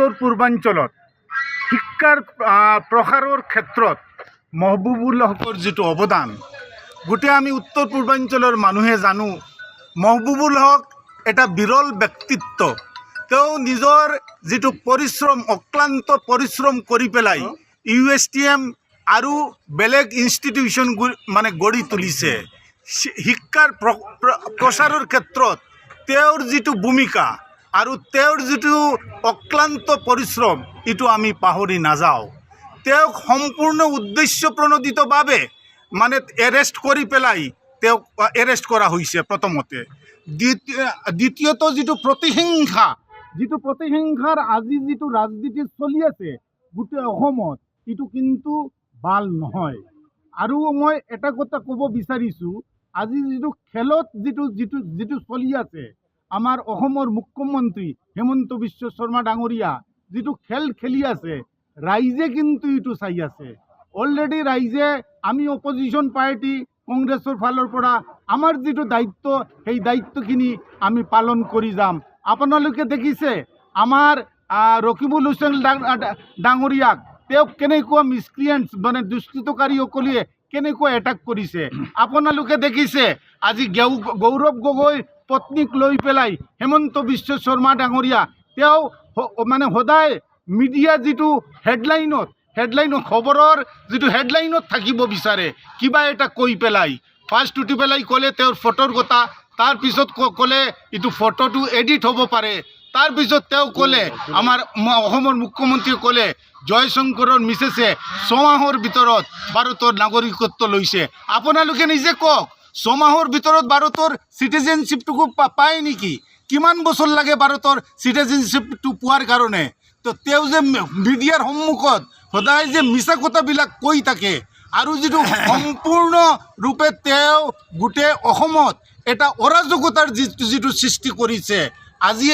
উত্তৰ পূৰ্বাঞ্চলত শিক্ষাৰ প্ৰসাৰৰ ক্ষেত্ৰত মহবুবুল হকৰ যিটো অৱদান গোটেই আমি উত্তৰ পূৰ্বাঞ্চলৰ মানুহে জানো। মহবুবুল হক এটা বিৰল ব্যক্তিত্ব। তেওঁ নিজৰ যিটো পৰিশ্ৰম অক্লান্ত পৰিশ্ৰম কৰি পেলাই USTM আৰু বেলেগ ইনষ্টিটিউশ্যন মানে গঢ়ি তুলিছে। শিক্ষাৰ প্ৰচাৰৰ ক্ষেত্ৰত তেওঁৰ যিটো ভূমিকা আৰু তেওঁৰ যিটো অক্লান্ত পৰিশ্ৰম এইটো আমি পাহৰি নাযাওঁ। তেওঁক সম্পূৰ্ণ উদ্দেশ্য প্ৰণোদিতভাৱে মানে এৰেষ্ট কৰি পেলাই তেওঁক এৰেষ্ট কৰা হৈছে প্ৰথমতে। দ্বিতীয়ত যিটো প্ৰতিহিংসাৰ আজি যিটো ৰাজনীতি চলি আছে গোটেই অসমত এইটো কিন্তু ভাল নহয়। আৰু মই এটা কথা ক'ব বিচাৰিছোঁ, আজি যিটো খেলত যিটো চলি আছে আমাৰ অসমৰ মুখ্যমন্ত্ৰী হেমন্ত বিশ্ব শৰ্মা ডাঙৰীয়া যিটো খেল খেলি আছে ৰাইজে কিন্তু এইটো চাই আছে। অলৰেডি ৰাইজে আমি অপজিশ্যন পাৰ্টি কংগ্ৰেছৰ ফালৰ পৰা আমাৰ যিটো দায়িত্ব সেই দায়িত্বখিনি আমি পালন কৰি যাম। আপোনালোকে দেখিছে আমাৰ ৰকিবুল হুছেইন ডাঙৰীয়াক তেওঁক কেনেকুৱা মিছক্ৰিয়েণ্টছ মানে দুষ্কৃতকাৰীসকলে কেনেকুৱা এটাক কৰিছে। আপোনালোকে দেখিছে আজি গৌৰৱ গগৈৰ পত্নীক লৈ পেলাই হেমন্ত বিশ্ব শৰ্মা ডাঙৰীয়া তেওঁ মানে সদায় মিডিয়া যিটো হেডলাইনত খবৰৰ যিটো হেডলাইনত থাকিব বিচাৰে কিবা এটা কৈ পেলাই ফাৰ্ষ্ট উঠি পেলাই ক'লে তেওঁৰ ফটোৰ কথা, তাৰপিছত ক'লে এইটো ফটোটো এডিট হ'ব পাৰে, তাৰপিছত তেওঁ ক'লে আমাৰ অসমৰ মুখ্যমন্ত্ৰীয়ে ক'লে জয়শংকৰৰ মিছেছে 6 মাহৰ ভিতৰত ভাৰতৰ নাগৰিকত্ব লৈছে। আপোনালোকে নিজে কওক 6 মাহৰ ভিতৰত ভাৰতৰ চিটিজেনশ্বিপটো পায় নেকি? কিমান বছৰ লাগে ভাৰতৰ চিটিজেনশ্বিপটো পোৱাৰ কাৰণে? তো তেওঁ যে মিডিয়াৰ সন্মুখত সদায় যে মিছা কথাবিলাক কৈ থাকে আৰু যিটো সম্পূৰ্ণৰূপে তেওঁ গোটেই অসমত এটা অৰাজকতাৰ যিটো সৃষ্টি কৰিছে। আজি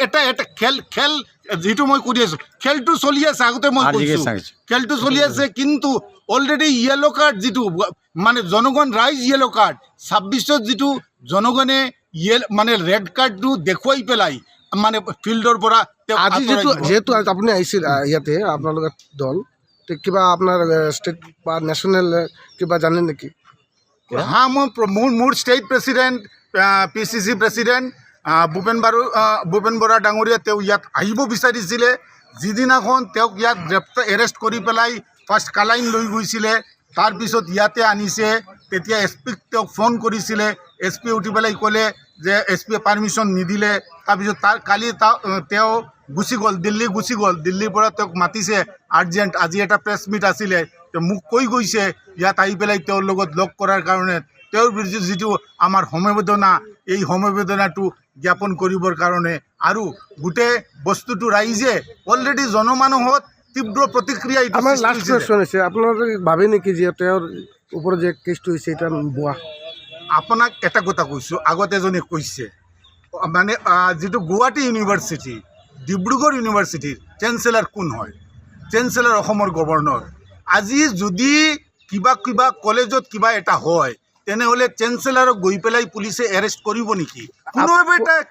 এটা খেল যিটো মই কৰি আছোঁ খেলটো চলি আছে, আগতে মই কৈছোঁ খেলটো চলি আছে, কিন্তু অলৰেডি য়েলো কাৰ্ড যিটো মানে জনগণ ৰাইজ য়েলো কাৰ্ড 26ত যিটো জনগণে মানে ৰেড কাৰ্ডটো দেখুৱাই পেলাই মানে ফিল্ডৰ পৰা আজি যেহেতু আপুনি আহিছিল ইয়াতে আপোনালোকৰ দল কিবা আপোনাৰ ষ্টেট বা নেশ্যনেল কিবা জানে নেকি? হ্যাঁ, মোৰ state president PCC president Bhupen Bora ডাঙৰীয়া তেওঁ ইয়াত আহিব বিচাৰিছিলে। যিদিনাখন তেওঁক ইয়াত এৰেষ্ট কৰি পেলাই ফাৰ্ষ্ট কালাইন লৈ গৈছিলে, তাৰপিছত ইয়াতে আনিছে, তেতিয়া SP-ক তেওঁক ফোন কৰিছিলে। SP উঠি পেলাই ক'লে যে SP-য়ে পাৰ্মিশ্যন নিদিলে। তাৰপিছত কালি তেওঁ গুচি গ'ল, দিল্লী গুচি গ'ল। দিল্লীৰ পৰা তেওঁক মাতিছে আৰ্জেণ্ট, আজি এটা প্ৰেছ মিট আছিলে। মোক কৈ গৈছে ইয়াত আহি পেলাই তেওঁৰ লগত লগ কৰাৰ কাৰণে তেওঁৰ যিটো আমাৰ সমবেদনা এই সমবেদনাটো জ্ঞাপন কৰিবৰ কাৰণে। আৰু গোটেই বস্তুটো ৰাইজে অলৰেডি জনমানসত তীব্ৰ প্ৰতিক্ৰিয়া আপোনালোকে ভাবে নেকি যে তেওঁৰ ওপৰত যে কেছটো হৈছে এটা ভুৱা? আপোনাক এটা কথা কৈছোঁ, আগতে এজনে কৈছে মানে যিটো গুৱাহাটী ইউনিভাৰ্চিটি ডিব্ৰুগড় ইউনিভাৰ্চিটিৰ চেঞ্চেলাৰ কোন হয়? চেঞ্চেলাৰ অসমৰ গভৰ্ণৰ। আজি যদি কিবা কলেজত কিবা এটা হয় তেনেহ'লে চেঞ্চেলাৰক গৈ পেলাই পুলিচে এৰেষ্ট কৰিব নেকি?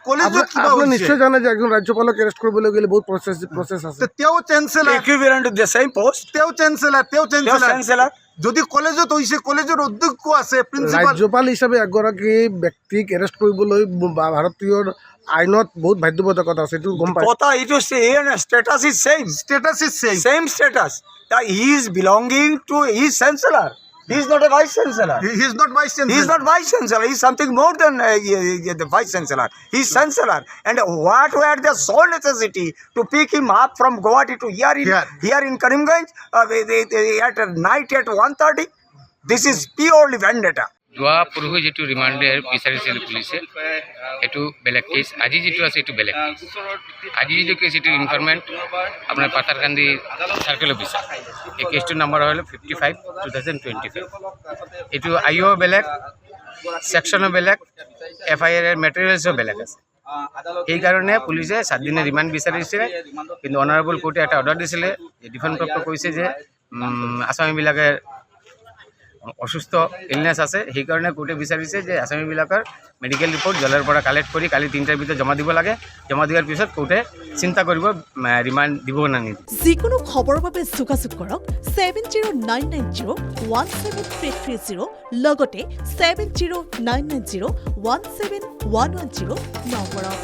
কলেজত নিশ্চয় জানে যে একজন ৰাজ্যপালক এৰেষ্ট কৰিবলৈ গ'লে বহুত প্ৰচেছ আছে। তেওঁ চেঞ্চেলাৰ, তেওঁ চেঞ্চেলাৰ। যদি কলেজত হৈছে কলেজৰ অধ্যক্ষ আছে, ৰাজ্যপাল হিচাপে এগৰাকী ব্যক্তিক এৰেষ্ট কৰিবলৈ ভাৰতীয় আইনত বহুত বাধ্যবাধকতা আছে, এইটো গম পায়। এইটো status is same status. He is belonging to his chancellor. He is not a vice chancellor. He is not vice chancellor. He is not vice chancellor. He is something more than the vice chancellor. He is chancellor. And what were the sole necessity to pick him up from Guwahati to here in Karimganj at night at 1:30? This is purely vendetta. যোৱা পৰহি যিটো ৰিমাণ্ডেৰ বিচাৰিছিল পুলিচে সেইটো বেলেগ cash, আজি যিটো আছে এইটো বেলেগ কেছ। আজি যিটো কেছ এইটো ইনফৰমেণ্ট আপোনাৰ পাথাৰকান্দি চাৰ্কেল অফিচাৰ। এই কেছটোৰ নম্বৰ হ'ল 55/2025। এইটো IO বেলেগ, ছেকশ্যনো বেলেগ, FIR মেটেৰিয়েলছো বেলেগ আছে। সেইকাৰণে পুলিচে 7 দিনৰ ৰিমাণ্ড বিচাৰিছিলে, কিন্তু অনাৰেবল কোৰ্টে এটা অৰ্ডাৰ দিছিলে যে ডিফেন্সপ্ৰাপ্ত কৈছে যে আসামীবিলাকে অসুস্থ ইলনেছ আছে, সেইকাৰণে কোৰ্টে বিচাৰিছে যে আসামীবিলাকৰ মেডিকেল ৰিপৰ্ট জেলৰ পৰা কালেক্ট কৰি কালি 3টাৰ ভিতৰত জমা দিব লাগে। জমা দিয়াৰ পিছত কোৰ্টে চিন্তা কৰিব ৰিমাণ্ড দিব না নিদিব। যিকোনো খবৰৰ বাবে যোগাযোগ কৰক 7099017330 লগতে 7099017110 নম্বৰত।